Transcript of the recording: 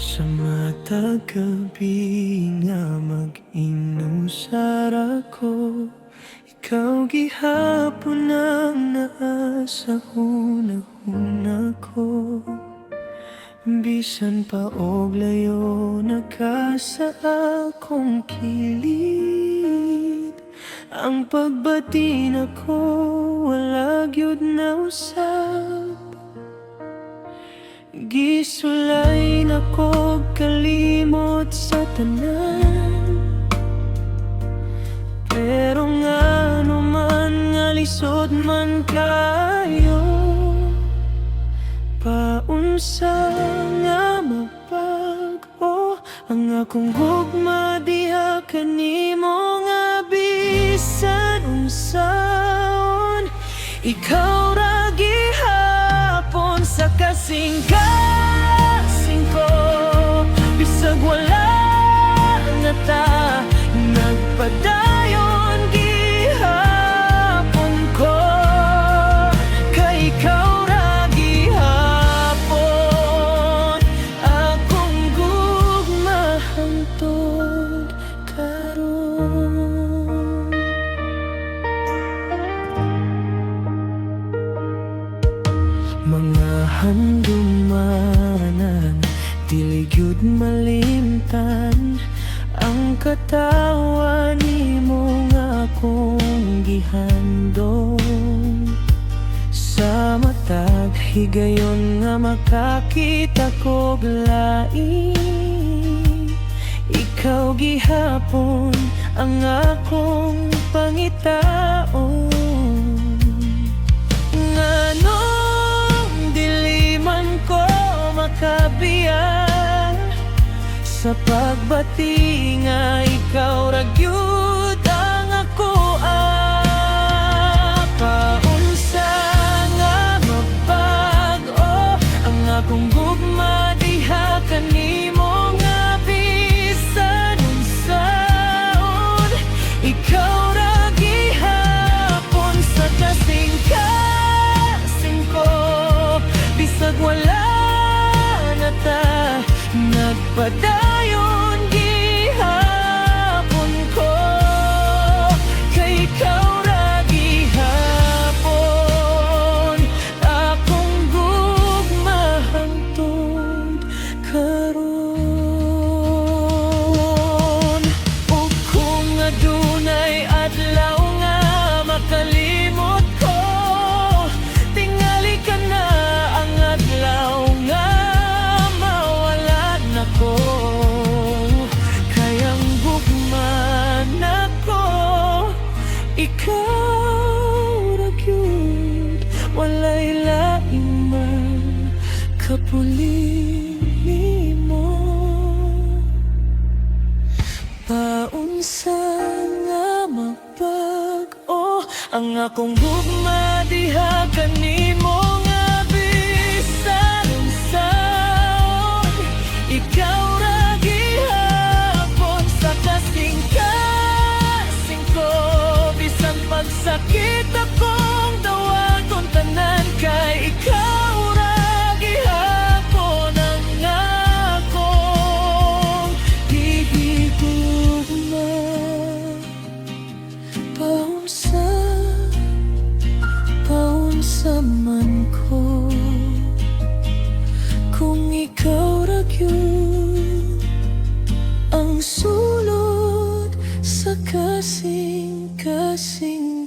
Sa matag gabi nga mag-inusar ako, ikaw gihapon ang naa sa hunahuna ko. Bisan pa og layo na ka sa akong kilid, ang pagbati nako wala gyud na usab. Gisulay na ko kalimot sa tanan, pero nga naman nga lisod man kayo. Paunsa nga mapag-o ang akong hugma diha kanimo nga bisan unsaon. Ikaw ra gihapon sa kasing-kasing ko, bisag wala na ta nagpadayon gihapon ko. Kay ikaw ra gihapon akong gugma hangtod karon. Mga handumanan, dili gyud malimtan ang katawa nimo nga akong gihandom. Sa matag higayon nga makakita ko lain, ikaw gihapon ang akong pangitaon. Nganong dili man ko makabiyan sa pagbati nga ikaw ra gyud ang ako. Paunsa nga mapag-o ang akong gugma diha kanimo nga bisan unsaon. Ikaw ra gihapon sa kasing-kasing ko, bisag wala na ta nagpadayon gihapon ko. Kay ikaw ra gihapon akong gugma hangtod karon. Ug kung adunay adlaw nga makalimot ko, tingali ka na ang adlaw nga ko. Kayang gugma nako, ikaw ra gyud, walay laing man kapuli nimo. Paunsa nga mapag-o ang akong gugma diha kanimo nga bisan unsaon. Ikaw ra gihapon sa kasing-kasing ko, bisan pagsakit akong dawaton tanan. Kay ikaw ra gihapon ang akong gihigugma. Paunsa man ko, kung ikaw ra gyud ang sulod sa kasing-kasing